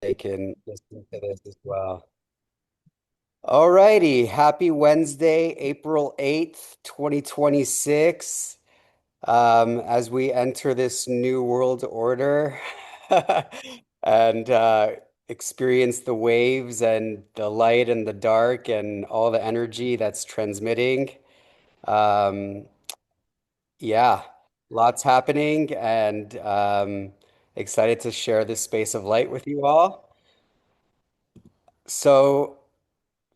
they can listen to this as well. All righty. Happy Wednesday, April 8th, 2026. As we enter this new world order and experience the waves and the light and the dark and all the energy that's transmitting. Um, yeah, lots happening and excited to share this space of light with you all. So,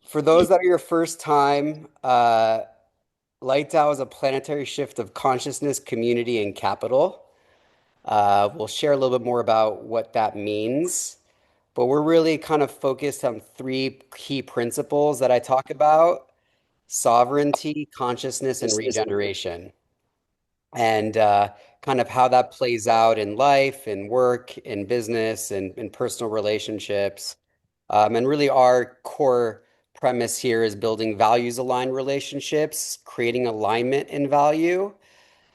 for those that are your first time, Light DAO is a planetary shift of consciousness, community, and capital. We'll share a little bit more about what that means, but we're really kind of focused on three key principles that I talk about: sovereignty, consciousness, and regeneration. And kind of how that plays out in life, in work, in business, and in personal relationships. And really, our core premise here is building values aligned relationships, creating alignment in value.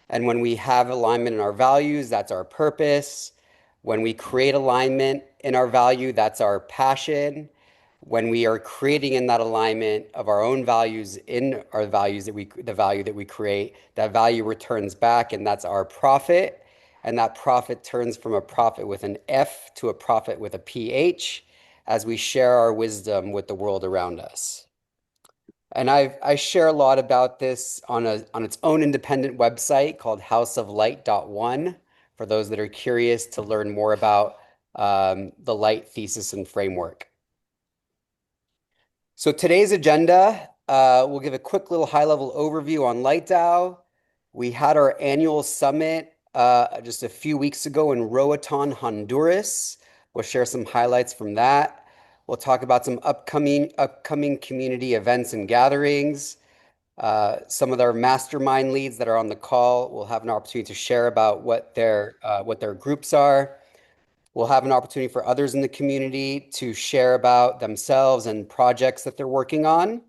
And when we have alignment in our values, that's our purpose. When we create alignment in our value, that's our passion. When we are creating in that alignment of our own values in our values the value that we create, that value returns back, and that's our profit. And that profit turns from a profit with an F to a profit with a PH as we share our wisdom with the world around us. And I share a lot about this on its own independent website called houseoflight.one for those that are curious to learn more about the light thesis and framework. So today's agenda, we'll give a quick little high-level overview on Light DAO. We had our annual summit just a few weeks ago in Roatan, Honduras. We'll share some highlights from that. We'll talk about some upcoming community events and gatherings. Some of our mastermind leads that are on the call will have an opportunity to share about what their groups are. We'll have an opportunity for others in the community to share about themselves and projects that they're working on.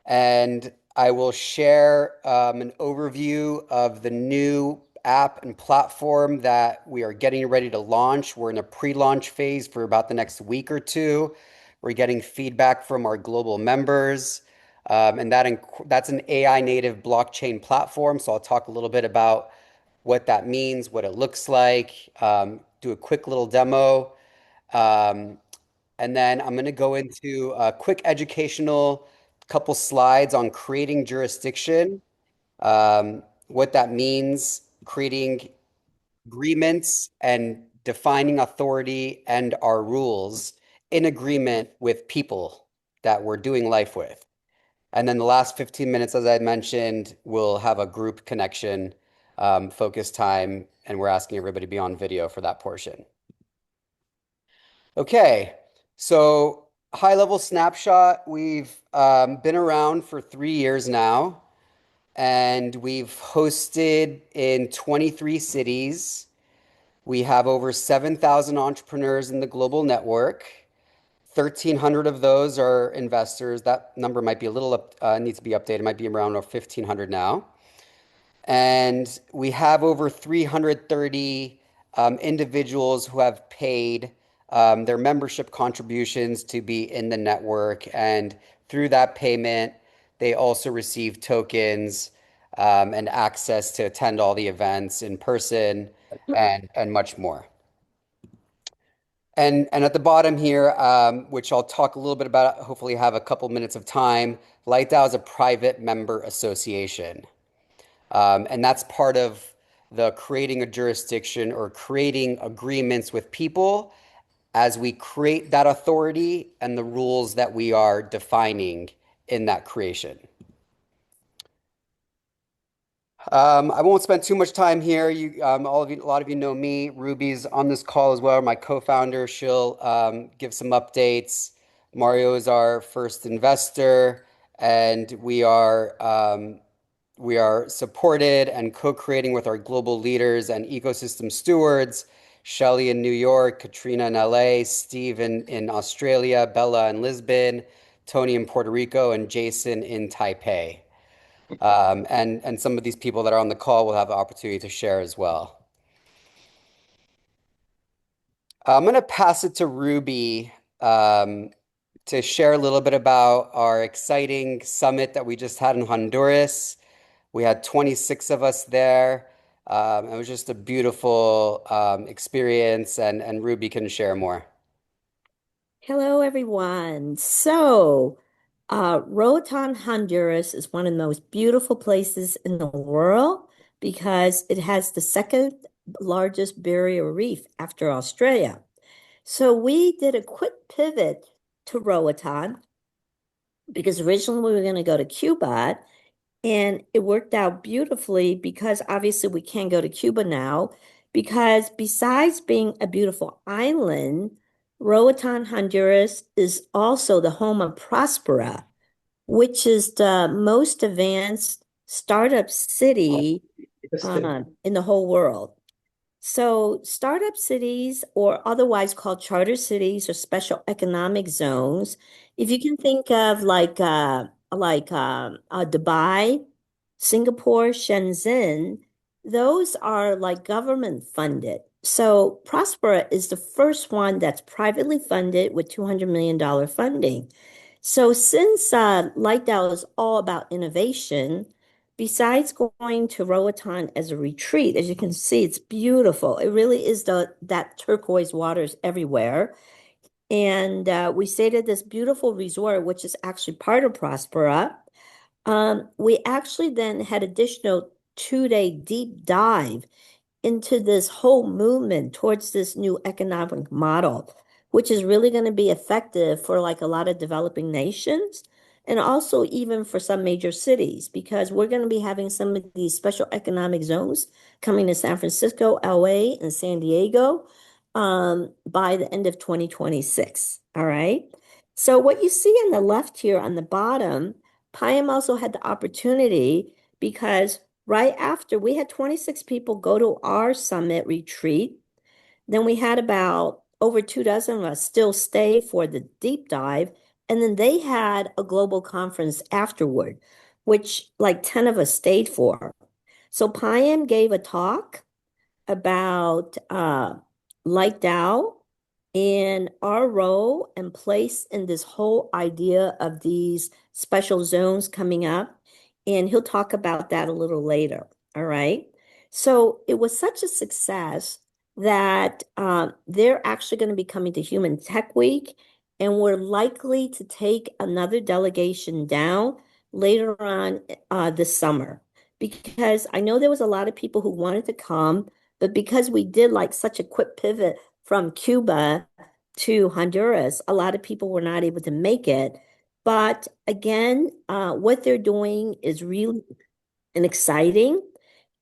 And I will share an overview of the new app and platform that we are getting ready to launch. We're in a pre-launch phase for about the next week or two. We're getting feedback from our global members. And that's an AI native blockchain platform. So I'll talk a little bit about what that means, what it looks like, do a quick little demo. Um, and then I'm going to go into a quick educational couple slides on creating jurisdiction, what that means, creating agreements and defining authority and our rules in agreement with people that we're doing life with. And then the last 15 minutes, as I mentioned, we'll have a group connection focus time, and we're asking everybody to be on video for that portion. Okay, so high level snapshot. We've been around for 3 years now, and we've hosted in 23 cities. We have over 7,000 entrepreneurs in the global network. 1,300 of those are investors. That number might be a little needs to be updated. It might be around 1,500 now. And we have over 330 individuals who have paid their membership contributions to be in the network. And through that payment, they also receive tokens and access to attend all the events in person and much more. And at the bottom here, which I'll talk a little bit about, hopefully have a couple minutes of time, LightDAO is a private member association. And that's part of the creating a jurisdiction or creating agreements with people as we create that authority and the rules that we are defining in that creation. I won't spend too much time here. All of you, a lot of you know me. Ruby's on this call as well, my co-founder. She'll give some updates. Mario is our first investor, and we are supported and co-creating with our global leaders and ecosystem stewards. Shelly in New York, Katrina in LA, Steve in Australia, Bella in Lisbon, Tony in Puerto Rico, and Jason in Taipei. And some of these people that are on the call will have the opportunity to share as well. I'm going to pass it to Ruby um, to share a little bit about our exciting summit that we just had in Honduras. We had 26 of us there. It was just a beautiful experience, and Ruby can share more. Hello, everyone. Roatan, Honduras is one of the most beautiful places in the world because it has the second largest barrier reef after Australia. So, we did a quick pivot to Roatan because originally we were going to go to Cuba, and it worked out beautifully because obviously we can't go to Cuba now because besides being a beautiful island, Roatan, Honduras is also the home of Prospera, which is the most advanced startup city in the whole world. So, startup cities, or otherwise called charter cities or special economic zones, if you can think of Dubai, Singapore, Shenzhen, those are like government funded. So, Prospera is the first one that's privately funded with $200 million funding. So, since Light DAO is all about innovation, besides going to Roatan as a retreat, as you can see, it's beautiful. It really is that turquoise waters everywhere. And we stayed at this beautiful resort, which is actually part of Prospera. We actually then had additional 2-day deep dive into this whole movement towards this new economic model, which is really going to be effective for like a lot of developing nations and also even for some major cities, because we're going to be having some of these special economic zones coming to San Francisco, LA, and San Diego by the end of 2026. All right. So what you see on the left here on the bottom, Payam also had the opportunity because right after we had 26 people go to our summit retreat, then we had about over 2 dozen of us still stay for the deep dive. And then they had a global conference afterward, which like 10 of us stayed for. So Payam gave a talk about Light DAO and our role and place in this whole idea of these special zones coming up. And he'll talk about that a little later. All right. So it was such a success that they're actually going to be coming to Human Tech Week, and we're likely to take another delegation down later on this summer because I know there was a lot of people who wanted to come, but because we did like such a quick pivot from Cuba to Honduras, a lot of people were not able to make it. But again, what they're doing is really and exciting.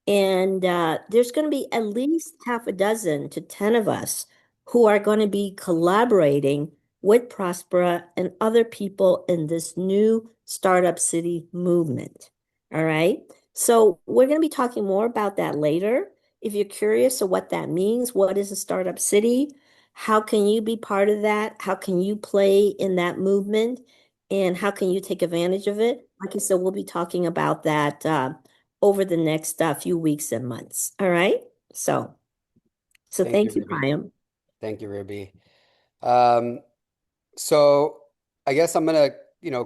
And there's going to be at least half a dozen to 10 of us who are going to be collaborating with Prospera and other people in this new startup city movement. All right. So we're going to be talking more about that later. If you're curious of what that means, what is a startup city? How can you be part of that? How can you play in that movement? And how can you take advantage of it? Like I said, we'll be talking about that over the next few weeks and months. All right. So, so Thank you, thank you, Ruby. Payam. Thank you, Ruby. Um, so I guess I'm gonna,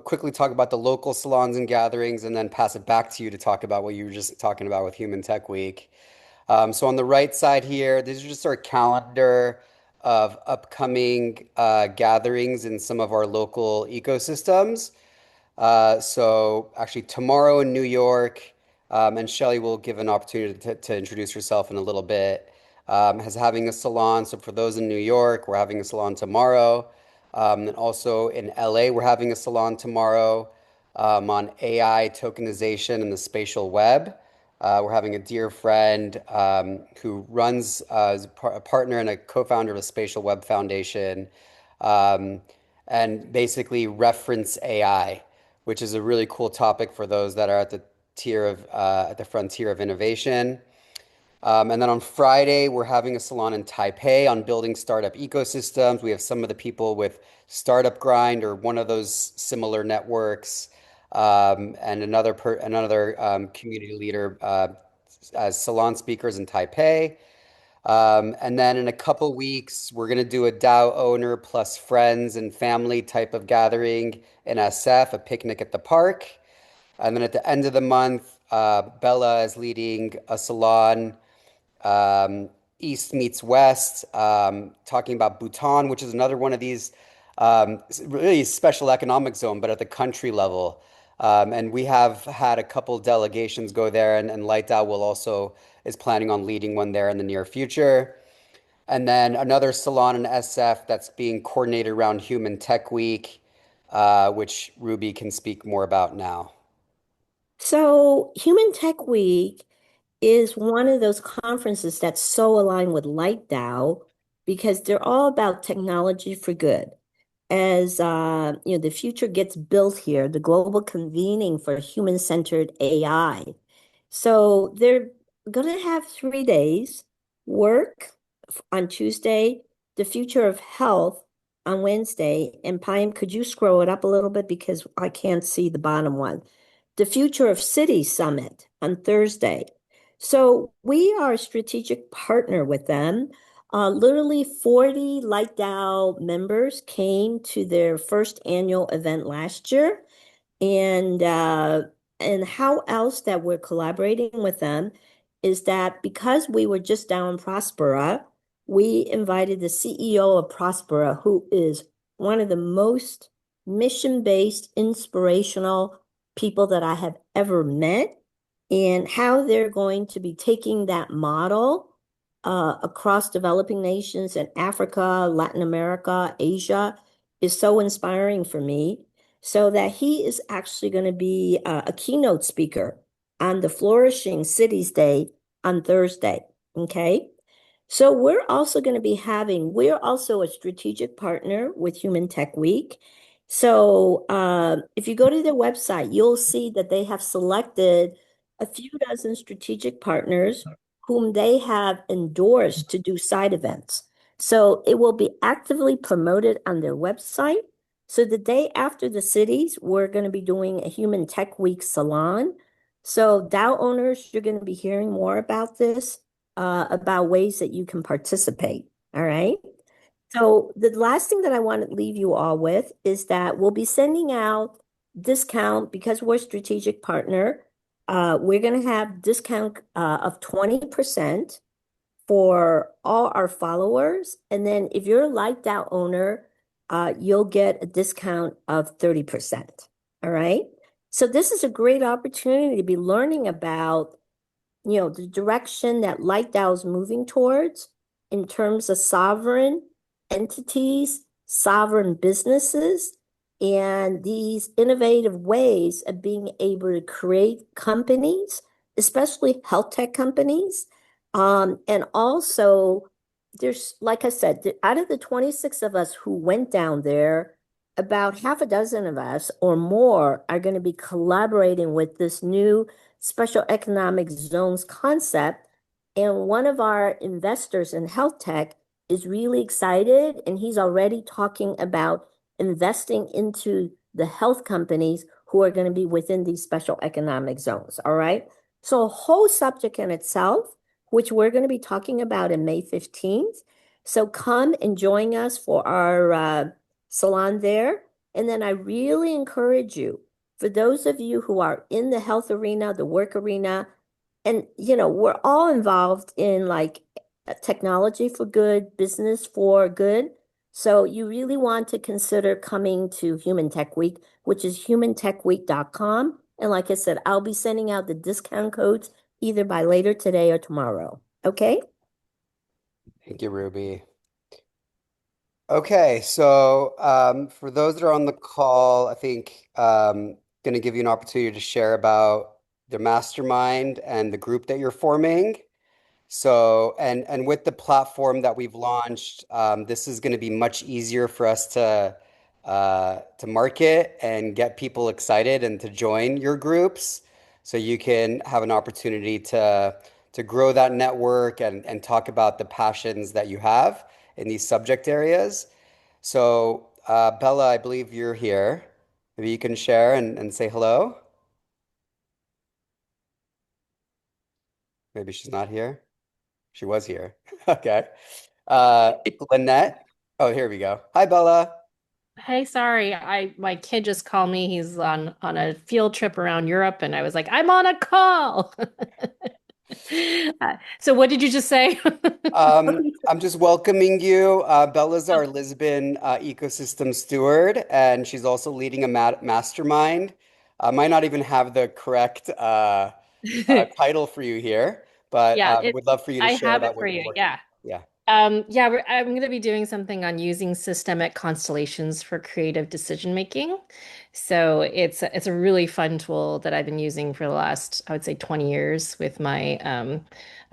quickly talk about the local salons and gatherings, and then pass it back to you to talk about what you were just talking about with Human Tech Week. So on the right side here, this is just our calendar of upcoming gatherings in some of our local ecosystems. So actually tomorrow in New York, and Shelly will give an opportunity to introduce herself in a little bit, is having a salon. So for those in New York, we're having a salon tomorrow. And also in LA, we're having a salon tomorrow on AI tokenization and the spatial web. We're having a dear friend who runs as a partner and a co-founder of a spatial web foundation, um, and basically reference AI, which is a really cool topic for those that are at the at the frontier of innovation. And then on Friday, we're having a salon in Taipei on building startup ecosystems. We have some of the people with Startup Grind or one of those similar networks, and another community leader as salon speakers in Taipei. And then in a couple weeks, we're going to do a DAO owner plus friends and family type of gathering in SF, a picnic at the park. And then at the end of the month, Bella is leading a salon, um, East meets West, talking about Bhutan, which is another one of these really special economic zone, but at the country level. And we have had a couple delegations go there, and Light Dao will also is planning on leading one there in the near future. And then another salon in SF that's being coordinated around Human Tech Week, which Ruby can speak more about now. So, Human Tech Week is one of those conferences that's so aligned with Light DAO because they're all about technology for good. As the future gets built here, the global convening for human-centered AI. So they're gonna have 3 days, work on Tuesday, the future of health on Wednesday, and Pine, could you scroll it up a little bit because I can't see the bottom one? The Future of Cities Summit on Thursday. So we are a strategic partner with them. Literally 40 Light DAO members came to their first annual event last year. And how else that we're collaborating with them is that because we were just down in Prospera, we invited the CEO of Prospera, who is one of the most mission-based, inspirational people that I have ever met, and how they're going to be taking that model across developing nations in Africa, Latin America, Asia is so inspiring for me. So that he is actually going to be a keynote speaker on the Flourishing Cities Day on Thursday. Okay. So we're also a strategic partner with Human Tech Week. So if you go to their website, you'll see that they have selected a few dozen strategic partners whom they have endorsed to do side events. So it will be actively promoted on their website. So the day after the cities, we're going to be doing a Human Tech Week salon. So DAO owners, you're going to be hearing more about this, about ways that you can participate. All right. So the last thing that I want to leave you all with is that we'll be sending out discount because we're a strategic partner. We're going to have discount of 20% for all our followers. And then if you're a Like DAO owner, you'll get a discount of 30%. All right. So this is a great opportunity to be learning about the direction that Light DAO is moving towards in terms of sovereign entities, sovereign businesses, and these innovative ways of being able to create companies, especially health tech companies. And also, there's, like I said, out of the 26 of us who went down there, about half a dozen of us or more are going to be collaborating with this new special economic zones concept. And one of our investors in health tech is really excited, and he's already talking about investing into the health companies who are going to be within these special economic zones. All right. So, a whole subject in itself, which we're going to be talking about in May 15th. So, come and join us for our salon there. And then I really encourage you, for those of you who are in the health arena, the work arena, and we're all involved in like technology for good, business for good. So you really want to consider coming to Human Tech Week, which is humantechweek.com. And like I said, I'll be sending out the discount codes either by later today or tomorrow. Okay? Thank you, Ruby. Okay, so for those that are on the call, I think going to give you an opportunity to share about the mastermind and the group that you're forming. So, and with the platform that we've launched, this is going to be much easier for us to market and get people excited and to join your groups. So you can have an opportunity to grow that network and talk about the passions that you have in these subject areas. So, Bella, I believe you're here. Maybe you can share and say hello. Maybe she's not here. She was here. Okay. Lynette. Oh, here we go. Hi, Bella. Hey, sorry, I my kid just called me. He's on a field trip around Europe, and I was like, I'm on a call. So what did you just say? I'm just welcoming you. Bella's our Lisbon ecosystem steward, and she's also leading a mastermind. I might not even have the correct title for you here, but Yeah, would love for you to I share have about it what for you're you. working. Yeah. Yeah, Yeah, I'm going to be doing something on using systemic constellations for creative decision making. So it's a really fun tool that I've been using for the last, I would say, 20 years with my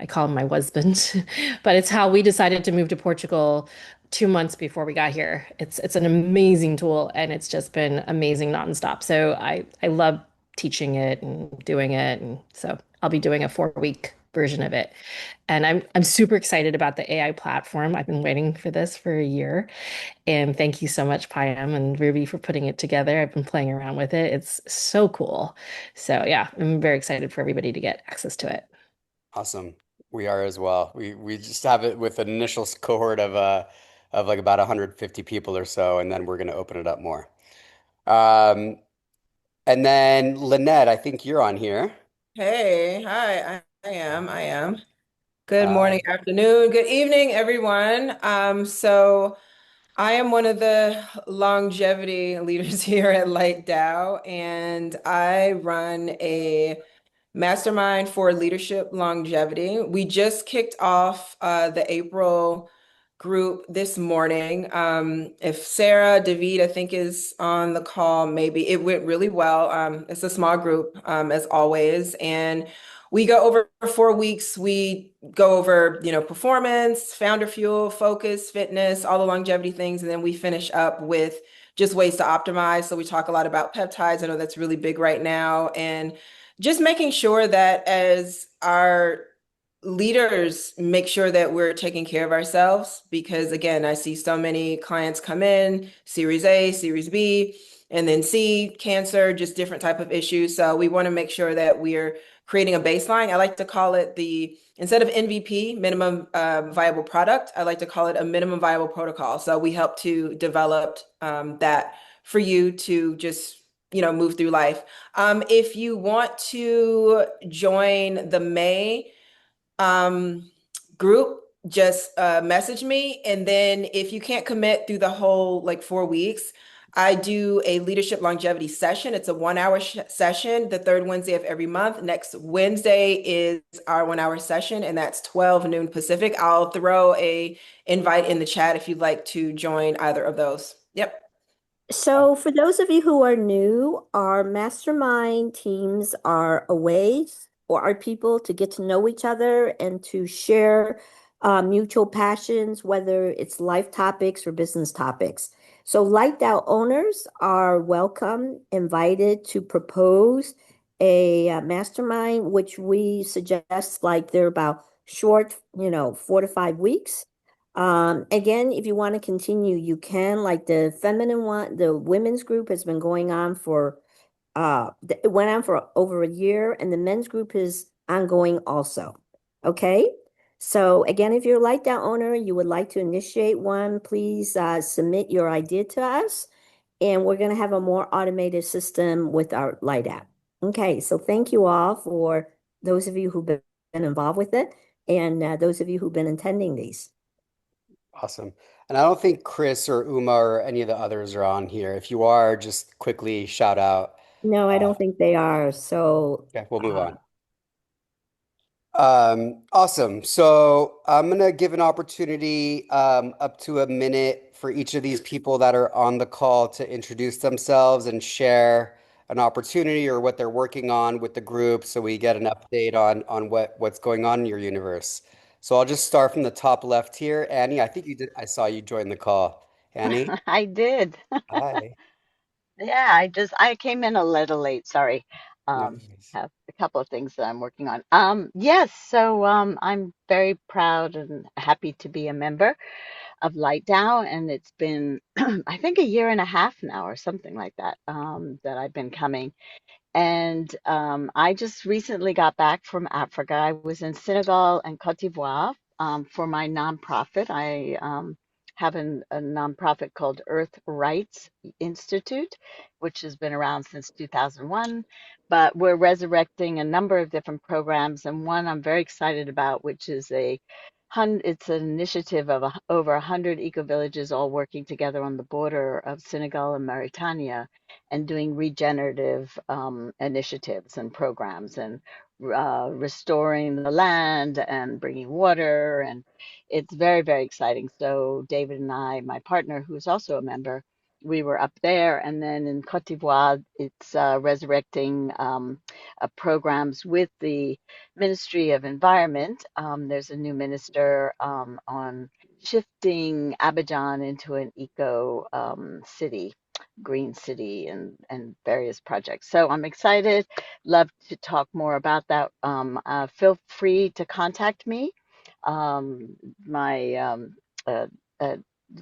I call him my husband, but it's how we decided to move to Portugal 2 months before we got here. It's an amazing tool and it's just been amazing nonstop. So I love teaching it and doing it, and so I'll be doing a 4 week version of it. And I'm super excited about the AI platform. I've been waiting for this for a year. And thank you so much, Payam and Ruby, for putting it together. I've been playing around with it. It's so cool. So yeah, I'm very excited for everybody to get access to it. awesome. We are as well. We just have it with an initial cohort of like about 150 people or so, and then we're going to open it up more. Um, and then Lynette, I think you're on here. Hey, hi, I am. Good morning, Hi. afternoon, good evening, everyone. So I am one of the longevity leaders here at Light DAO, and I run a mastermind for leadership longevity. We just kicked off the April group this morning. If Sarah David, I think, is on the call, maybe it went really well. It's a small group, as always, and we go over 4 weeks. We go over, performance, founder fuel, focus, fitness, all the longevity things, and then we finish up with just ways to optimize. So we talk a lot about peptides. I know that's really big right now, and just making sure that as our leaders make sure that we're taking care of ourselves, because again, I see so many clients come in series A, series B, and then C, cancer, just different type of issues. So we want to make sure that we're creating a baseline. I like to call it the, instead of MVP, minimum viable product, I like to call it a minimum viable protocol. So we help to develop that for you to just move through life. If you want to join the May um, group, just message me. And then if you can't commit through the whole like 4 weeks, I do a leadership longevity session. It's a 1 hour session, the third Wednesday of every month. Next Wednesday is our 1 hour session, and that's 12 noon Pacific. I'll throw a invite in the chat if you'd like to join either of those. Yep. So, for those of you who are new, our mastermind teams are a way for our people to get to know each other and to share mutual passions, whether it's life topics or business topics. So, Light DAO owners are welcome, invited to propose a mastermind, which we suggest like they're about short, 4 to 5 weeks. Again, if you want to continue, you can. Like the feminine one, the women's group has been going on for it went on for over a year, and the men's group is ongoing also. Okay. So again, if you're a Light Down owner, you would like to initiate one, please submit your idea to us, and we're going to have a more automated system with our Light app. Okay, so thank you all for those of you who've been involved with it, and those of you who've been attending these. Awesome. And I don't think Chris or Uma or any of the others are on here. If you are, just quickly shout out. No, I Uh, don't think they are. So, okay, we'll move on. Awesome. So I'm gonna give an opportunity up to a minute for each of these people that are on the call to introduce themselves and share an opportunity or what they're working on with the group so we get an update on what's going on in your universe. So I'll just start from the top left here. Annie, I think you did, I saw you join the call. Annie, I did. hi. Yeah, I came in a little late, sorry. No Um, worries. have a couple of things that I'm working on. Yes, so I'm very proud and happy to be a member of Light Down, and it's been I think a year and a half now or something like that, that I've been coming. And I just recently got back from Africa. I was in Senegal and Cote d'Ivoire. for my nonprofit. I have a nonprofit called Earth Rights Institute, which has been around since 2001. But we're resurrecting a number of different programs, and one I'm very excited about, which is it's an initiative of over 100 eco-villages all working together on the border of Senegal and Mauritania and doing regenerative initiatives and programs and restoring the land and bringing water. And it's very, very exciting. So David and I, my partner, who is also a member, we were up there. And then in Cote d'Ivoire, it's resurrecting programs with the Ministry of Environment. There's a new minister on shifting Abidjan into an eco city, green city, and various projects. So I'm excited. Love to talk more about that. Feel free to contact me. My uh, uh,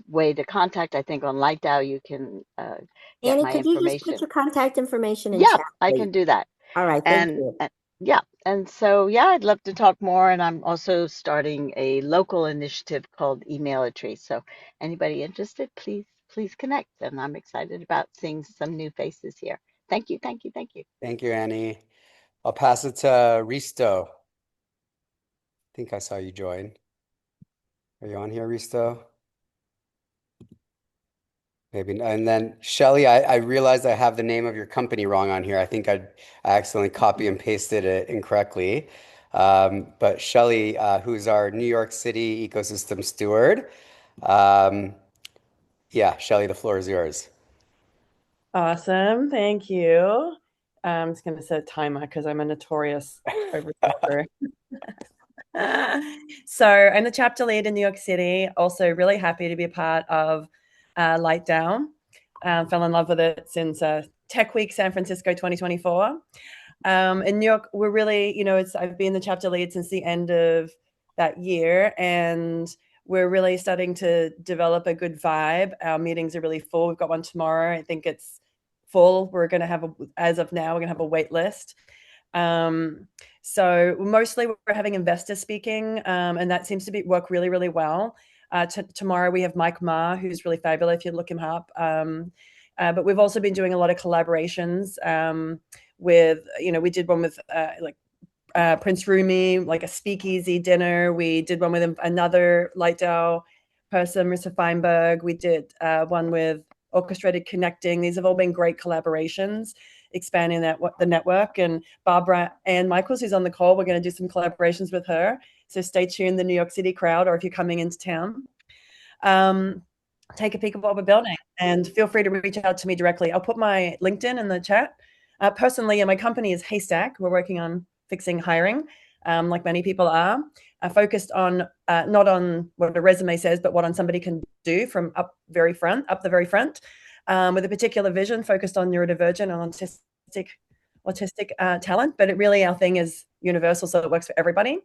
way to contact, I think on Lightdow, you can get Annie, my could you just put information. your contact information in Yeah, chat, I please? can do that. All right, thank And, you. and yeah, and so yeah, I'd love to talk more. And I'm also starting a local initiative called Email a Tree. So anybody interested, please connect. And I'm excited about seeing some new faces here. Thank you, thank you, thank you. Thank you, Annie. I'll pass it to Risto. I think I saw you join. Are you on here, Risto? Maybe. And then Shelly, I realized I have the name of your company wrong on here. I accidentally copy and pasted it incorrectly. But Shelly, who's our New York City ecosystem steward. Um, yeah, Shelly, the floor is yours. Awesome. Thank you. I'm just going to set a timer because I'm a notorious overtalker. So I'm the chapter lead in New York City. Also, really happy to be a part of Light Down. Fell in love with it since Tech Week San Francisco 2024. In New York, we're really, I've been the chapter lead since the end of that year, and we're really starting to develop a good vibe. Our meetings are really full. We've got one tomorrow. I think it's full. We're going to have as of now, we're going to have a wait list. So mostly we're having investors speaking, and that seems to work really, really well. Tomorrow we have Mike Ma, who's really fabulous if you look him up. But we've also been doing a lot of collaborations with, we did one with Prince Rumi, like a speakeasy dinner. We did one with another Light DAO person, Marissa Feinberg. We did one with Orchestrated Connecting. These have all been great collaborations, expanding the network. And Barbara Ann Michaels, who's on the call, we're going to do some collaborations with her. So stay tuned, the New York City crowd, or if you're coming into town. Take a peek at what we're building and feel free to reach out to me directly. I'll put my LinkedIn in the chat. Personally, my company is Haystack. We're working on fixing hiring, like many people are, focused on not on what a resume says, but what on somebody can do from up the very front, with a particular vision focused on neurodivergent and autistic talent. But our thing is universal, so it works for everybody.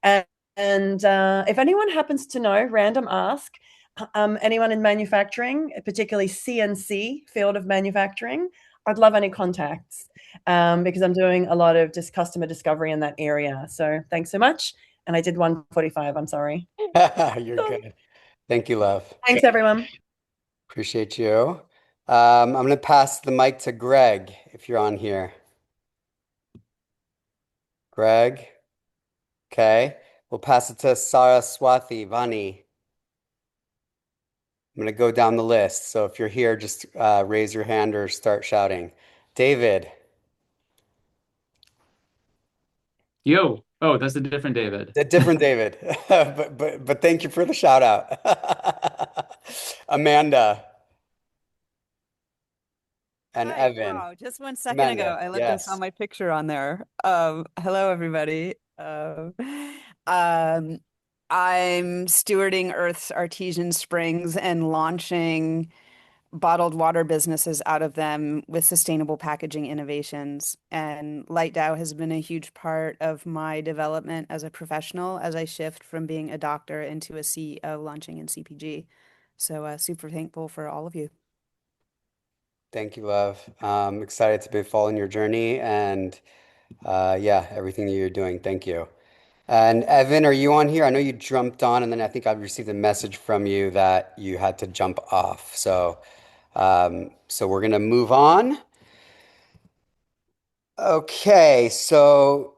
And if anyone happens to know, random ask, anyone in manufacturing, particularly CNC field of manufacturing, I'd love any contacts because I'm doing a lot of just customer discovery in that area. So thanks so much. And I did 145. I'm sorry. You're good. Thank you, love. Thanks, everyone. Appreciate you. I'm going to pass the mic to Greg if you're on here. Greg. Okay. We'll pass it to Saraswati Vani. I'm going to go down the list. So if you're here, just raise your hand or start shouting. David. Yo. Oh, that's a different David. A different David. But thank you for the shout out. Amanda and Hi, Evan. wow, just 1 second ago, Amanda, I looked and saw yes. my picture on there. Hello, everybody. Um, I'm stewarding Earth's artesian springs and launching bottled water businesses out of them with sustainable packaging innovations. And LightDAO has been a huge part of my development as a professional as I shift from being a doctor into a CEO launching in CPG. So super thankful for all of you. Thank you, love. Excited to be following your journey and yeah, everything that you're doing. Thank you. And Evan, are you on here? I know you jumped on, and then I think I received a message from you that you had to jump off. So we're gonna move on. Okay, so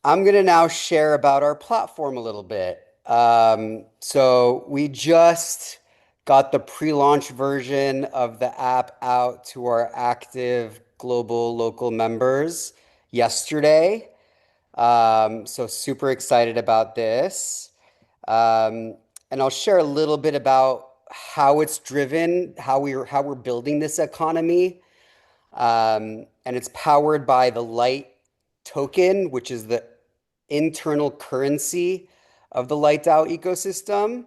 I'm gonna now share about our platform a little bit. So we just got the pre-launch version of the app out to our active global local members yesterday. So super excited about this. And I'll share a little bit about how it's driven, how we're building this economy. And it's powered by the Light token, which is the internal currency of the Light DAO ecosystem.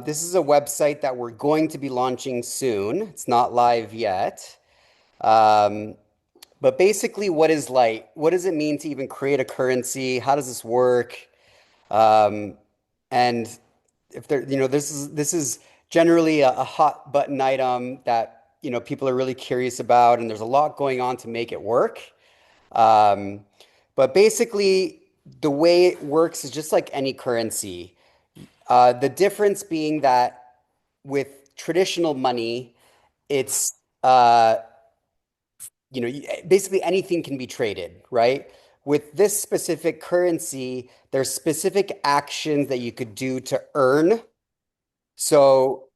This is a website that we're going to be launching soon. It's not live yet. Um, but basically, what is Light? What does it mean to even create a currency? How does this work? Um, and if there, this is generally a hot button item that people are really curious about, and there's a lot going on to make it work. Um, but basically, the way it works is just like any currency. The difference being that with traditional money, it's uh, basically anything can be traded, right? With this specific currency, there's specific actions that you could do to earn. So,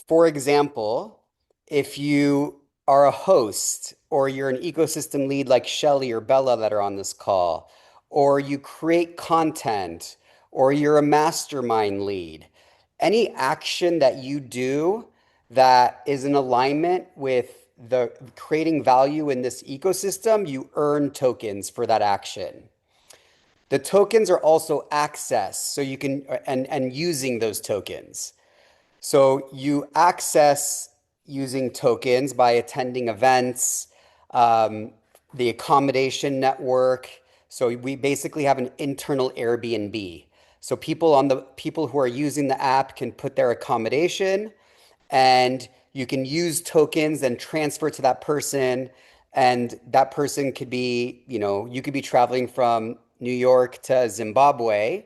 for example, if you are a host or you're an ecosystem lead like Shelly or Bella that are on this call, or you create content, or you're a mastermind lead, any action that you do that is in alignment with the creating value in this ecosystem, you earn tokens for that action. The tokens are also access, so you can and using those tokens. So you access using tokens by attending events, um, the accommodation network. So we basically have an internal Airbnb. So people who are using the app can put their accommodation, and you can use tokens and transfer to that person. And that person could be, you could be traveling from New York to Zimbabwe,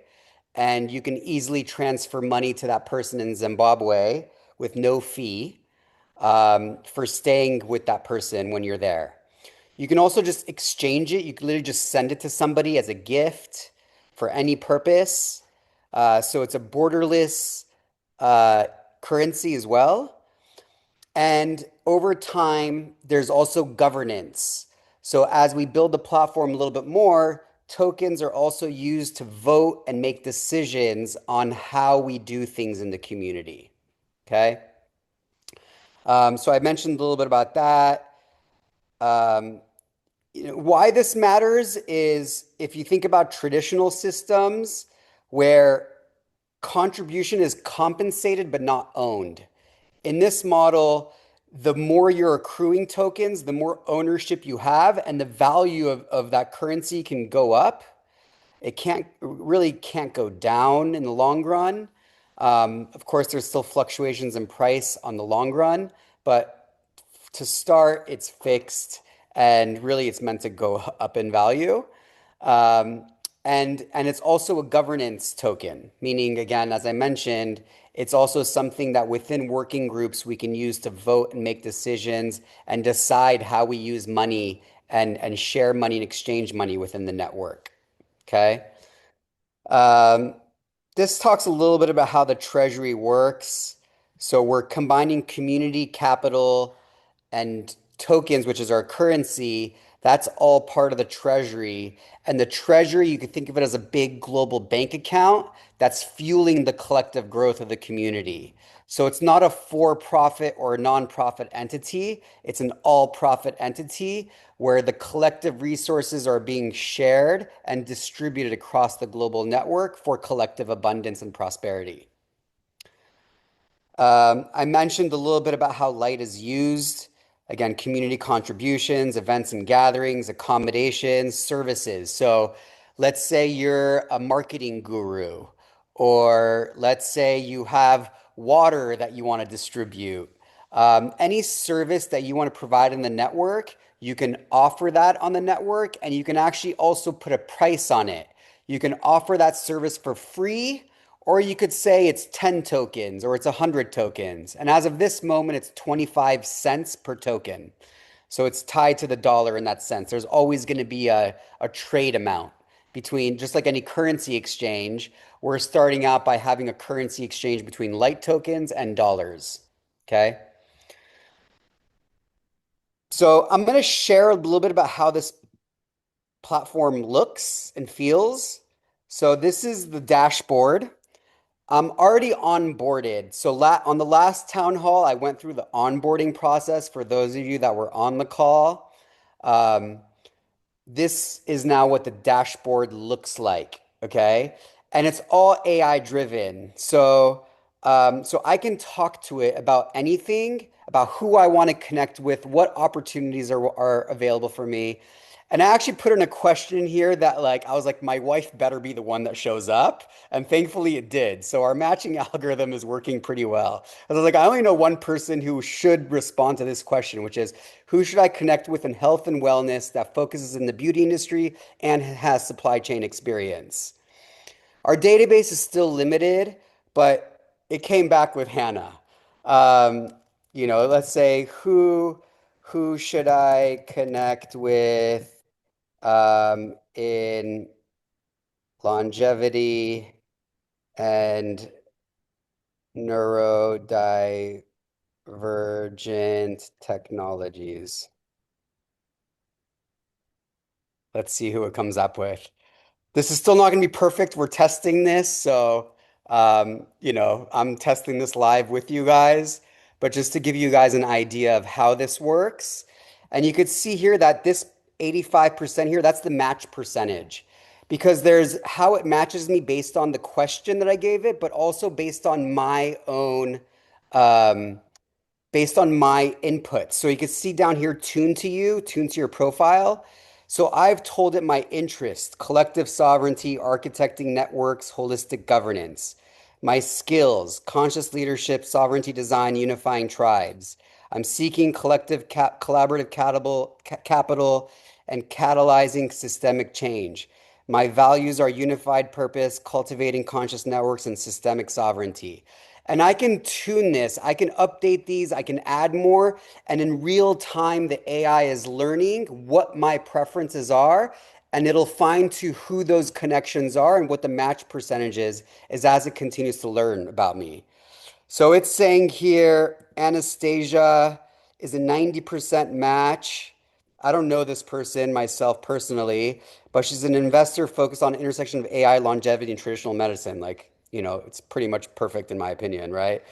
and you can easily transfer money to that person in Zimbabwe with no fee for staying with that person when you're there. You can also just exchange it. You can literally just send it to somebody as a gift for any purpose. So it's a borderless currency as well. And over time, there's also governance. So as we build the platform a little bit more, tokens are also used to vote and make decisions on how we do things in the community. Okay. So I mentioned a little bit about that. Um, why this matters is if you think about traditional systems where contribution is compensated but not owned. In this model, the more you're accruing tokens, the more ownership you have, and the value of that currency can go up. It can't go down in the long run. Of course, there's still fluctuations in price on the long run, but to start, it's fixed, and really it's meant to go up in value. Um, and it's also a governance token, meaning again, as I mentioned, it's also something that within working groups we can use to vote and make decisions and decide how we use money and share money and exchange money within the network. Okay. Um, this talks a little bit about how the treasury works. So we're combining community capital and tokens, which is our currency. That's all part of the treasury. And the treasury, you could think of it as a big global bank account that's fueling the collective growth of the community. So it's not a for-profit or a non-profit entity. It's an all-profit entity where the collective resources are being shared and distributed across the global network for collective abundance and prosperity. I mentioned a little bit about how light is used. Again, community contributions, events and gatherings, accommodations, services. So let's say you're a marketing guru, or let's say you have water that you want to distribute. Any service that you want to provide in the network, you can offer that on the network, and you can actually also put a price on it. You can offer that service for free, or you could say it's 10 tokens or it's 100 tokens. And as of this moment, it's 25 cents per token. So it's tied to the dollar in that sense. There's always going to be a trade amount between, just like any currency exchange, we're starting out by having a currency exchange between light tokens and dollars. Okay. So I'm going to share a little bit about how this platform looks and feels. So this is the dashboard. I'm already onboarded. So on the last town hall, I went through the onboarding process for those of you that were on the call. Um, this is now what the dashboard looks like, okay? And it's all AI driven. So I can talk to it about anything, about who I want to connect with, what opportunities are available for me. And I actually put in a question here that I was like, my wife better be the one that shows up. And thankfully it did. So our matching algorithm is working pretty well. I was like, I only know one person who should respond to this question, which is who should I connect with in health and wellness that focuses in the beauty industry and has supply chain experience? Our database is still limited, but it came back with Hannah. Um, let's say who should I connect with in longevity and neurodivergent technologies. Let's see who it comes up with. This is still not going to be perfect. We're testing this. So, I'm testing this live with you guys, but just to give you guys an idea of how this works. And you could see here that this 85% here, that's the match percentage because there's how it matches me based on the question that I gave it, but also um, based on my input. So you can see down here, tune to your profile. So I've told it my interest, collective sovereignty, architecting networks, holistic governance. My skills, conscious leadership, sovereignty design, unifying tribes. I'm seeking collaborative capital and catalyzing systemic change. My values are unified purpose, cultivating conscious networks, and systemic sovereignty. And I can tune this, I can update these, I can add more. And in real time, the AI is learning what my preferences are, and it'll find to who those connections are and what the match percentage is as it continues to learn about me. So it's saying here Anastasia is a 90% match. I don't know this person myself personally, but she's an investor focused on intersection of AI, longevity, and traditional medicine. It's pretty much perfect in my opinion, right?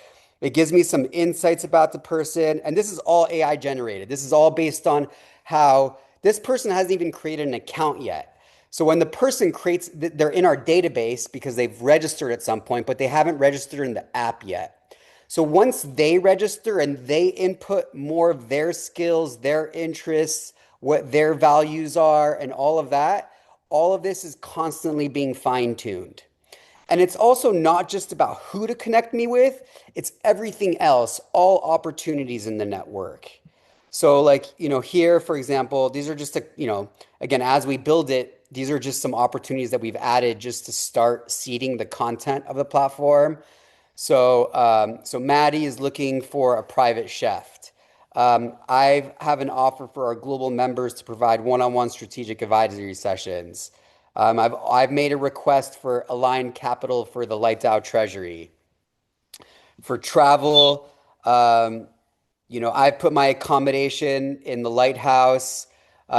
It gives me some insights about the person, and this is all AI generated. This is all based on how this person hasn't even created an account yet. So when the person creates, they're in our database because they've registered at some point, but they haven't registered in the app yet. So once they register and they input more of their skills, their interests, what their values are, and all of this is constantly being fine-tuned. And it's also not just about who to connect me with, it's everything else, all opportunities in the network. So, here, for example, these are just, again, as we build it, these are just some opportunities that we've added just to start seeding the content of the platform. So Maddie is looking for a private chef. I have an offer for our global members to provide one-on-one strategic advisory sessions. I've made a request for aligned capital for the Light DAO Treasury. For travel, I put my accommodation in the lighthouse.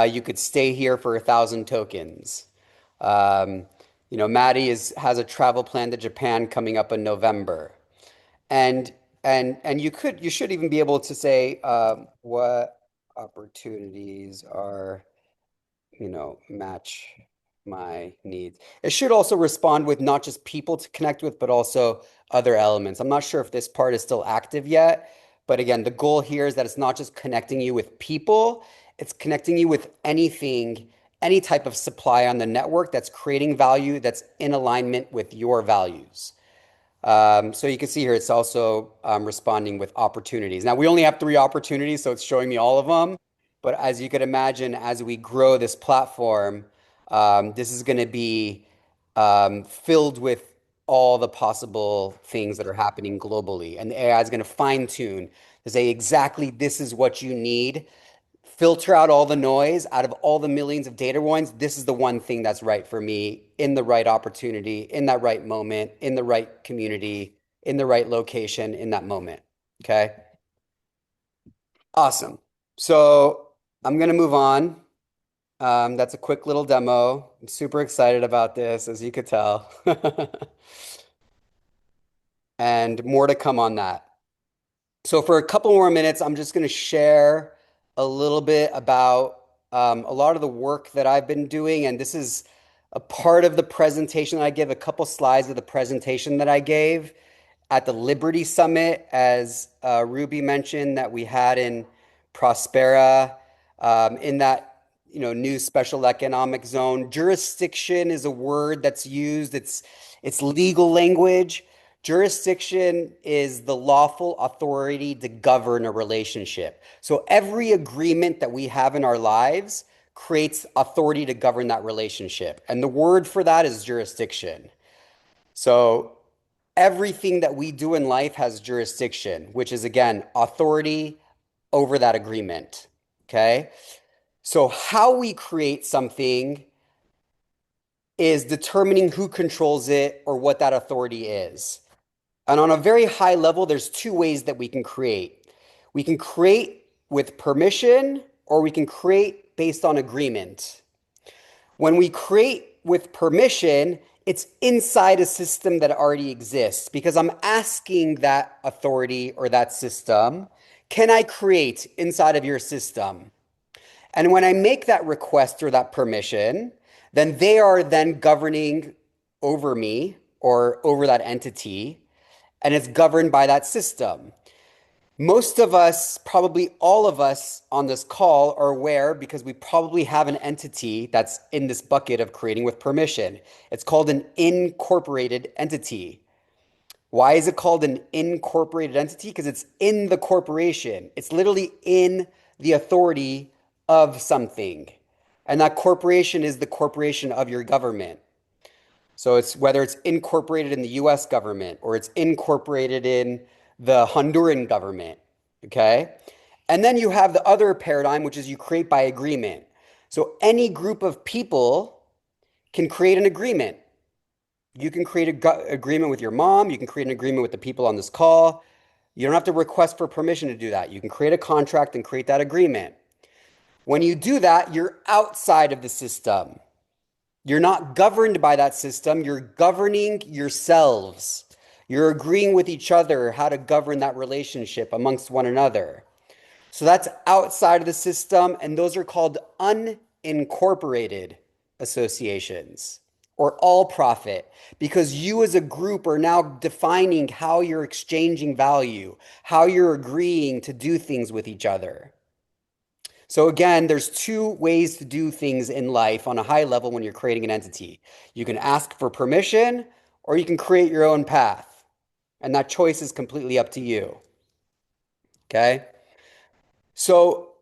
You could stay here for 1,000 tokens. Maddie has a travel plan to Japan coming up in November. And you should even be able to say what opportunities are, match my needs. It should also respond with not just people to connect with, but also other elements. I'm not sure if this part is still active yet, but again, the goal here is that it's not just connecting you with people, it's connecting you with anything, any type of supply on the network that's creating value that's in alignment with your values. So you can see here, it's also responding with opportunities. Now we only have 3 opportunities, so it's showing me all of them. But as you could imagine, as we grow this platform, this is going to be filled with all the possible things that are happening globally. And the AI is going to fine tune to say exactly this is what you need, filter out all the noise out of all the millions of data points. This is the one thing that's right for me in the right opportunity, in that right moment, in the right community, in the right location, in that moment. Okay. Awesome. So I'm going to move on. That's a quick little demo. I'm super excited about this, as you could tell. And more to come on that. So for a couple more minutes, I'm just going to share a little bit about a lot of the work that I've been doing. And this is a part of the presentation that I give, a couple slides of the presentation that I gave at the Liberty Summit, as Ruby mentioned, that we had in Prospera, in that new special economic zone. Jurisdiction is a word that's used. It's legal language. Jurisdiction is the lawful authority to govern a relationship. So every agreement that we have in our lives creates authority to govern that relationship. And the word for that is jurisdiction. So everything that we do in life has jurisdiction, which is, again, authority over that agreement. Okay? So how we create something is determining who controls it or what that authority is. And on a very high level, there's two ways that we can create. We can create with permission, or we can create based on agreement. When we create with permission, it's inside a system that already exists, because I'm asking that authority or that system, can I create inside of your system? And when I make that request or that permission, then they are then governing over me or over that entity, and it's governed by that system. Most of us, probably all of us on this call, are aware because we probably have an entity that's in this bucket of creating with permission. It's called an incorporated entity. Why is it called an incorporated entity? Because it's in the corporation. It's literally in the authority of something. And that corporation is the corporation of your government. So it's whether it's incorporated in the US government or it's incorporated in the Honduran government, okay? And then you have the other paradigm, which is you create by agreement. So any group of people can create an agreement. You can create an agreement with your mom. You can create an agreement with the people on this call. You don't have to request for permission to do that. You can create a contract and create that agreement. When you do that, you're outside of the system. You're not governed by that system. You're governing yourselves. You're agreeing with each other how to govern that relationship amongst one another. So that's outside of the system, and those are called unincorporated associations or all profit, because you as a group are now defining how you're exchanging value, how you're agreeing to do things with each other. So again, there's two ways to do things in life on a high level when you're creating an entity. You can ask for permission, or you can create your own path. And that choice is completely up to you. Okay? So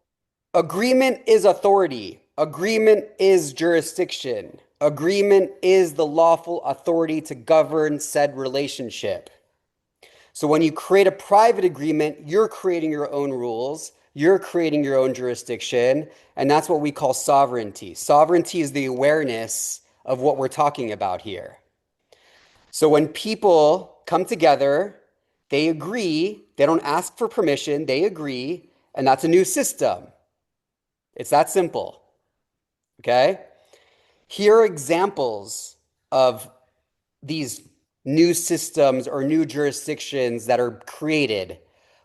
agreement is authority. Agreement is jurisdiction. Agreement is the lawful authority to govern said relationship. So when you create a private agreement, you're creating your own rules, you're creating your own jurisdiction, and that's what we call sovereignty. Sovereignty is the awareness of what we're talking about here. So when people come together, they agree, they don't ask for permission, they agree, and that's a new system. It's that simple. Okay? Here are examples of these new systems or new jurisdictions that are created.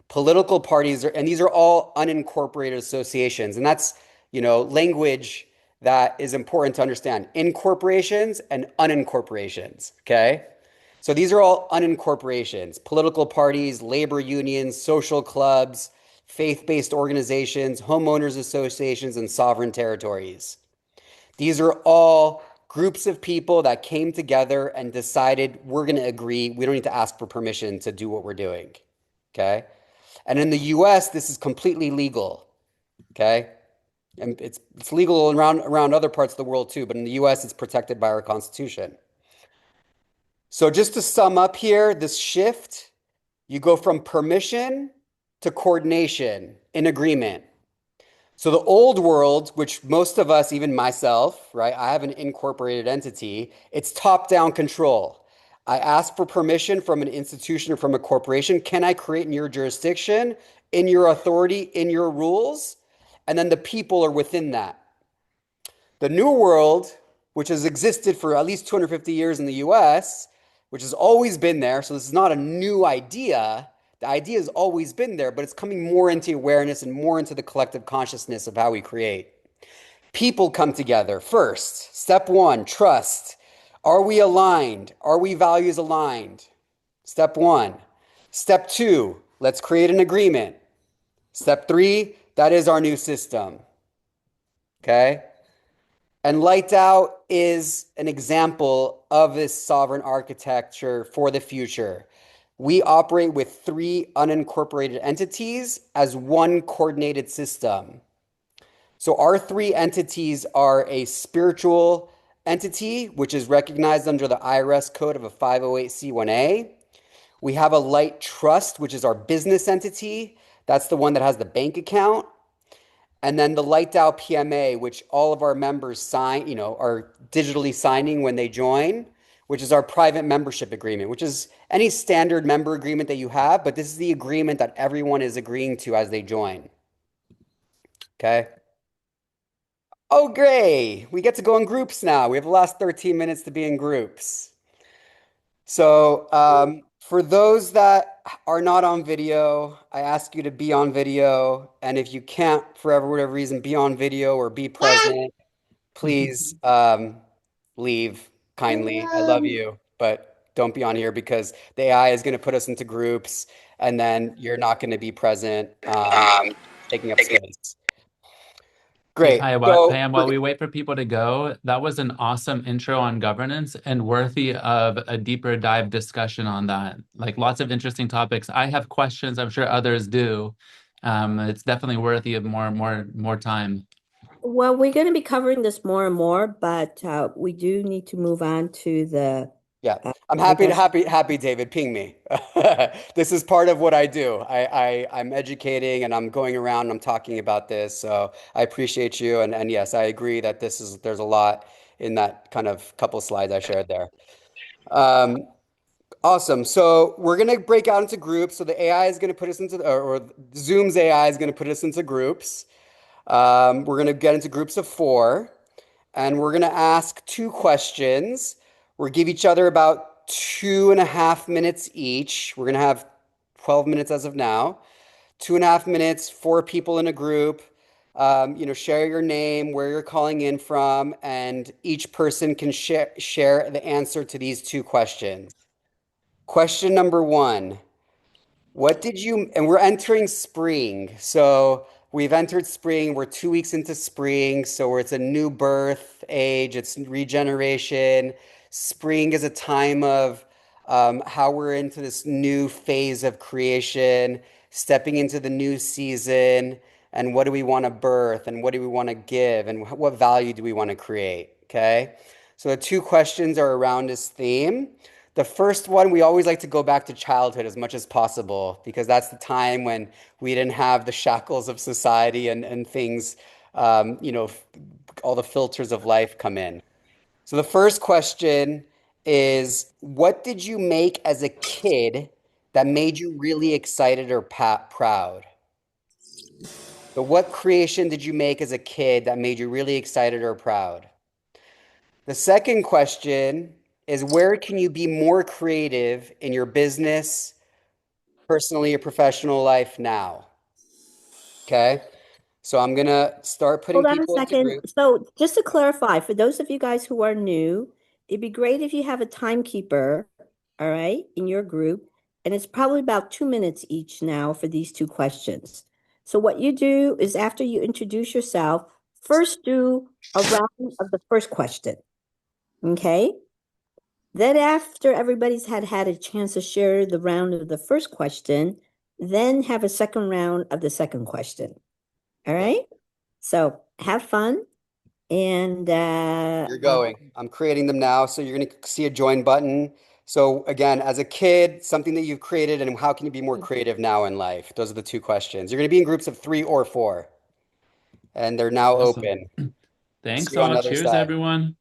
Political parties, and these are all unincorporated associations. And that's, language that is important to understand. Incorporations and unincorporations, okay? So these are all unincorporations. Political parties, labor unions, social clubs, faith-based organizations, homeowners associations, and sovereign territories. These are all groups of people that came together and decided we're going to agree. We don't need to ask for permission to do what we're doing. Okay. And in the US, this is completely legal. Okay. And it's legal around other parts of the world too. But in the US, it's protected by our Constitution. So just to sum up here, this shift, you go from permission to coordination in agreement. So the old world, which most of us, even myself, right? I have an incorporated entity. It's top-down control. I ask for permission from an institution or from a corporation. Can I create in your jurisdiction, in your authority, in your rules? And then the people are within that. The New World, which has existed for at least 250 years in the US, which has always been there, so this is not a new idea. The idea has always been there, but it's coming more into awareness and more into the collective consciousness of how we create. People come together first. Step one, trust. Are we aligned? Are we values aligned? Step one. Step two, let's create an agreement. Step three, that is our new system. Okay? And Light DAO is an example of this sovereign architecture for the future. We operate with 3 unincorporated entities as one coordinated system. So our 3 entities are a spiritual entity, which is recognized under the IRS code of a 508c1a. We have a Light Trust, which is our business entity. That's the one that has the bank account. And then the Light DAO PMA, which all of our members sign, are digitally signing when they join, which is our private membership agreement, which is any standard member agreement that you have, but this is the agreement that everyone is agreeing to as they join. Okay. Oh, great. We get to go in groups now. We have the last 13 minutes to be in groups. So, for those that are not on video, I ask you to be on video. And if you can't, for whatever reason, be on video or be present, please leave kindly. I love you, but don't be on here because the AI is going to put us into groups and then you're not going to be present, taking up space. Hey, Great. Payam, while we wait for people to go, that was an awesome intro on governance and worthy of a deeper dive discussion on that. Like lots of interesting topics. I have questions, I'm sure others do. It's definitely worthy of more time. Well, we're going to be covering this more and more, but we do need to move on to the Yeah, uh, I'm I happy to guess. happy, David. Ping me. This is part of what I do. I'm educating and I'm going around and I'm talking about this. So I appreciate you. And yes, I agree that there's a lot in that kind of couple slides I shared there. Awesome. So we're gonna break out into groups. So the AI is gonna put us into, or Zoom's AI is gonna put us into groups. We're gonna get into groups of 4. And we're going to ask 2 questions. We'll give each other about 2.5 minutes each. We're going to have 12 minutes as of now. 2.5 minutes, 4 people in a group. Share your name, where you're calling in from, and each person can share the answer to these 2 questions. Question number 1. And we're entering spring. So we've entered spring. We're 2 weeks into spring. So it's a new birth age, it's regeneration. Spring is a time of how we're into this new phase of creation, stepping into the new season. And what do we want to birth? And what do we want to give? And what value do we want to create? Okay. So the 2 questions are around this theme. The first one, we always like to go back to childhood as much as possible because that's the time when we didn't have the shackles of society and things, all the filters of life come in. So the first question is, what did you make as a kid that made you really excited or proud? So what creation did you make as a kid that made you really excited or proud? The second question is, where can you be more creative in your business, personally or professional life now? Okay. So I'm gonna start putting Hold on a people into second. groups. So just to clarify, for those of you guys who are new, it'd be great if you have a timekeeper, all right, in your group. And it's probably about 2 minutes each now for these 2 questions. So what you do is after you introduce yourself, first do a round of the first question. Okay. Then after everybody's had a chance to share the round of the first question, then have a second round of the second question. All Yeah, right. So have fun. And you're going. I'm creating them now. So you're gonna see a join button. So again, as a kid, something that you've created, and how can you be more creative now in life? Those are the two questions. You're going to be in groups of 3 or 4, and they're now Awesome. open. See Thanks you on all. the other Cheers, side. everyone.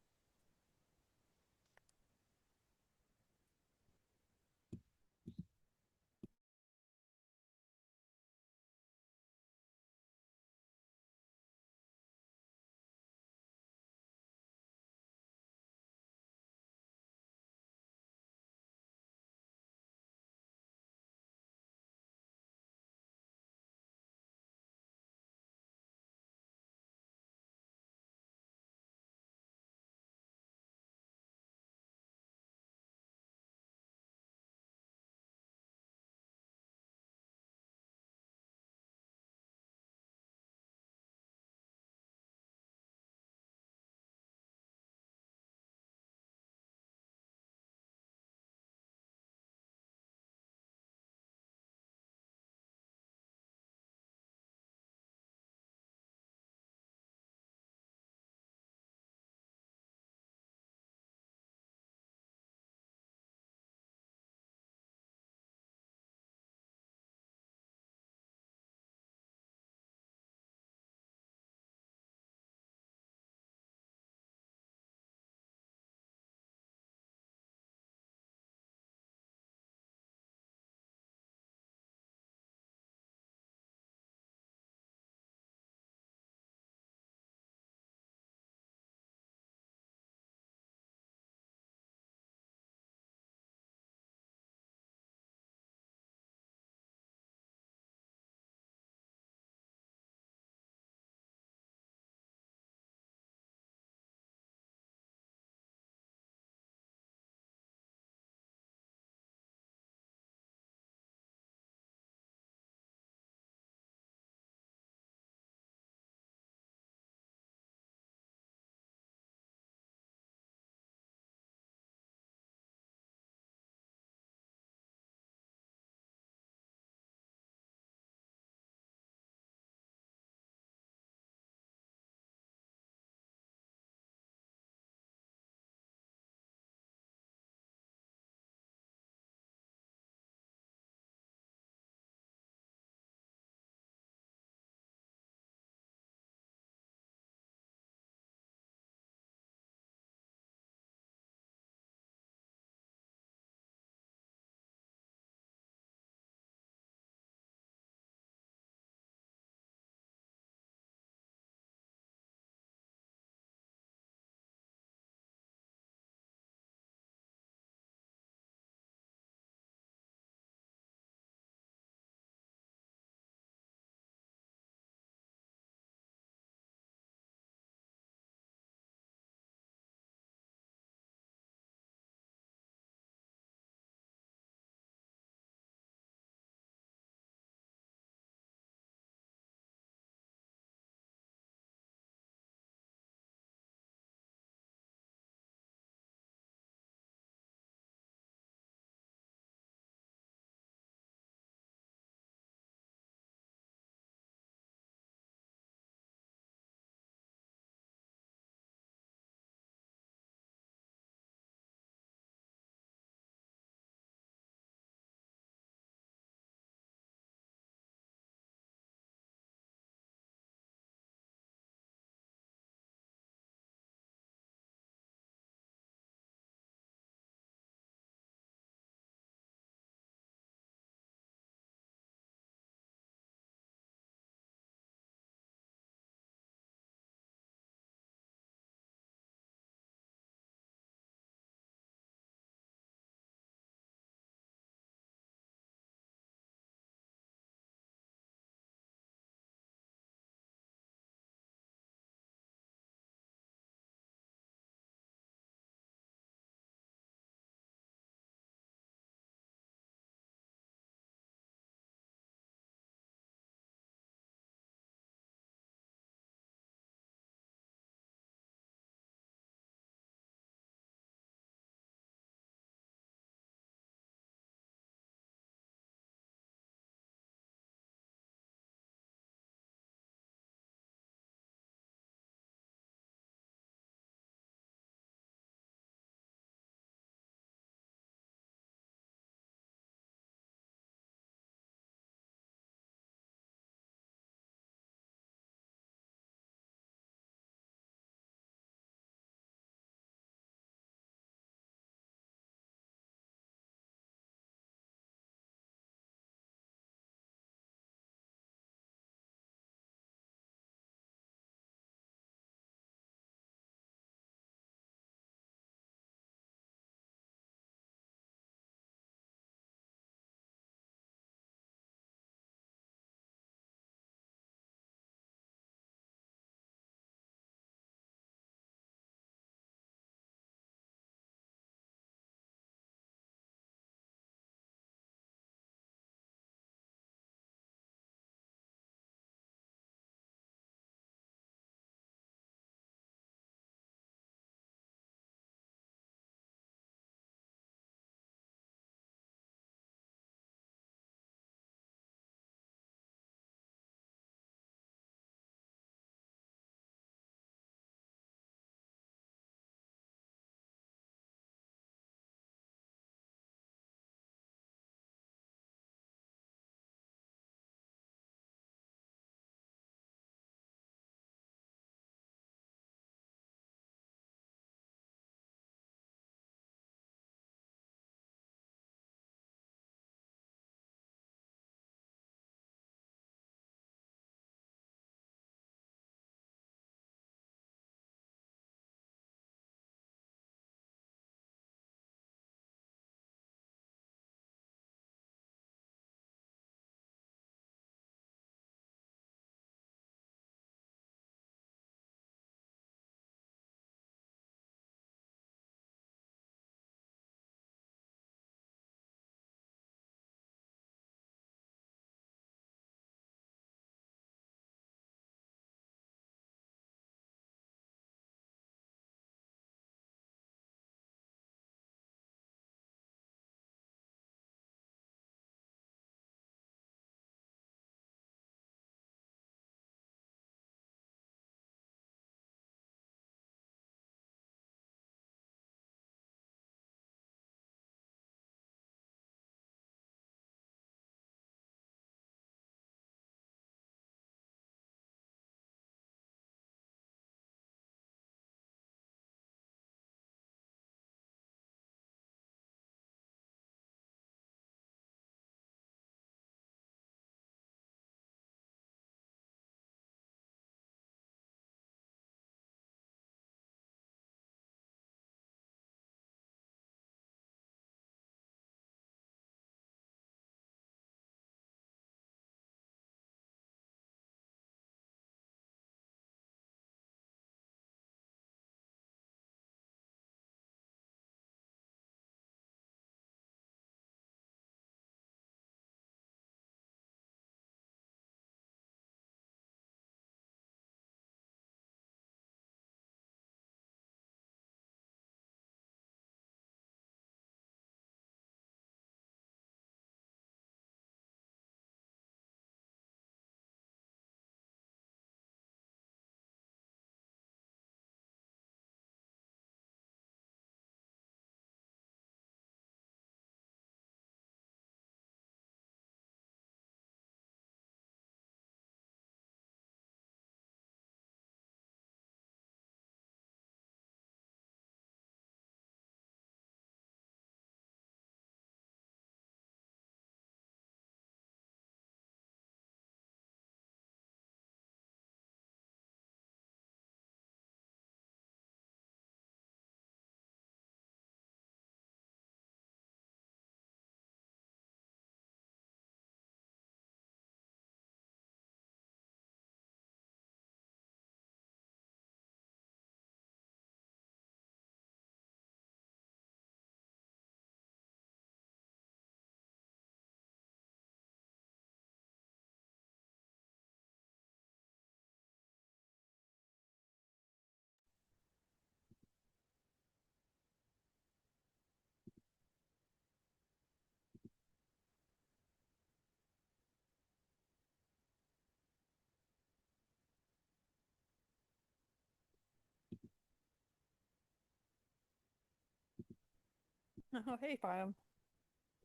Oh, hey, Pam.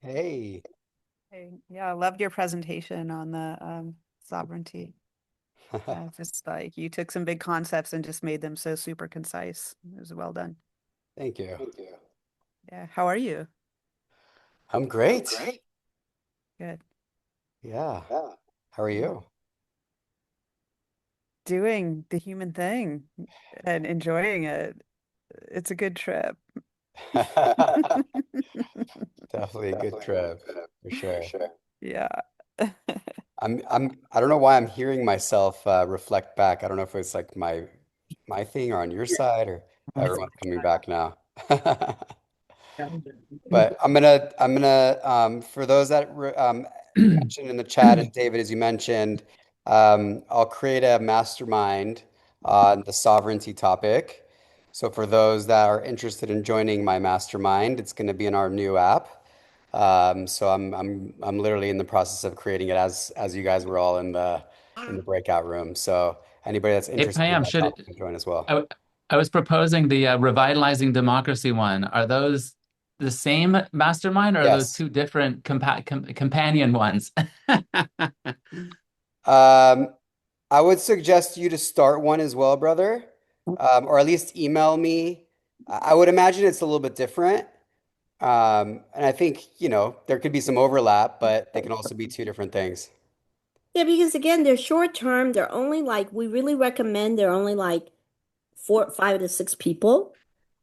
Hey. Hey, yeah, I loved your presentation on the sovereignty. Just like you took some big concepts and just made them so super concise. It was well done. Thank you. Yeah. How are you? I'm great. Good. Yeah. How are Yeah. you? Doing the human thing and enjoying it. It's a good trip. Definitely a good trip for sure. Yeah. I don't know why I'm hearing myself reflect back. I don't know if it's like my thing or on your side or everyone's coming back now. But I'm gonna for those that mentioned in the chat and David, as you mentioned, I'll create a mastermind on the sovereignty topic. So for those that are interested in joining my mastermind, it's going to be in our new app. So I'm literally in the process of creating it as you guys were all in the breakout room. So anybody that's Hey, interested in Pam, that topic can join as well. I was proposing the revitalizing democracy one. Are those the same mastermind or are those Yes. two different companion ones? Um, I would suggest you to start one as well, brother, or at least email me. I would imagine it's a little bit different. And I think, there could be some overlap, but they can also be two different things. Yeah, because again, they're short term. They're only like, we really recommend they're only like 5 to 6 people.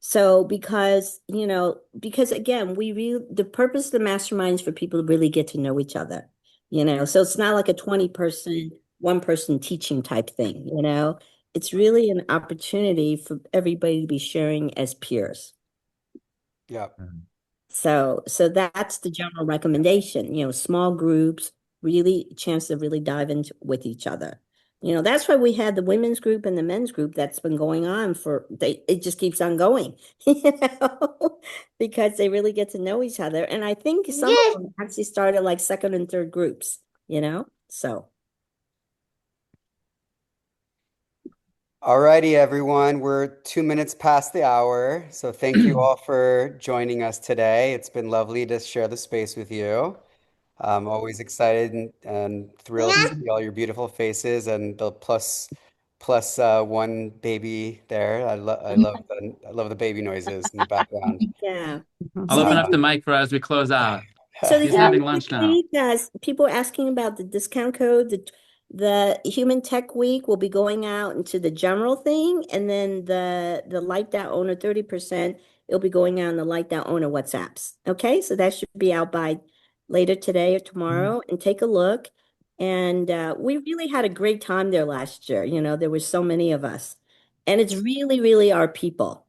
So because again, the purpose of the mastermind is for people to really get to know each other. So it's not like a 20-person, one person teaching type thing. It's really an opportunity for everybody to be sharing as peers. Yeah. So that's the general recommendation, small groups, really chance to really dive into with each other. That's why we had the women's group and the men's group that's been going on it just keeps on going, because they really get to know each other. And I think some of Yeah. them actually started like second and third groups. So Alrighty, everyone. We're 2 minutes past the hour. So thank you all for joining us today. It's been lovely to share the space with you. I'm always excited and thrilled to see all your beautiful faces and the plus one baby there. I love the baby noises in the background. yeah. I'll So open the up the mic for as we close out. So the He's Yeah. Human having Tech lunch now. Week, guys, people are asking about the discount code. The Human Tech Week will be going out into the general thing, and then the Like That Owner 30%, it'll be going out in the Like That Owner WhatsApps. Okay, so that should be out by later today or tomorrow, and take a look. And we really had a great time there last year. There were so many of us, and it's really, really our people.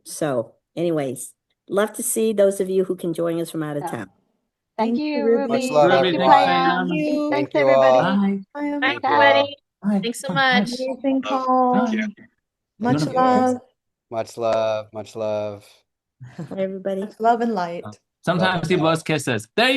So, anyways, love to see those of you who can join us from out of So, town. thank Thank you, you, Much Ruby. love, Ruby. Thank you, Ruby, thanks, everyone. Thank Payam. Pam. you. Thanks, Thank you all. everybody. Bye. Bye. Thank Bye, you Ciao. all. everybody. Bye. Thanks so Bye. Bye. much. Amazing Love. call. Bye. You Much want Thank to blow a you. kiss? love. Much love. Much love. Bye, everybody. Much love and Oh. light. Love Sometimes and he light. blows kisses. There you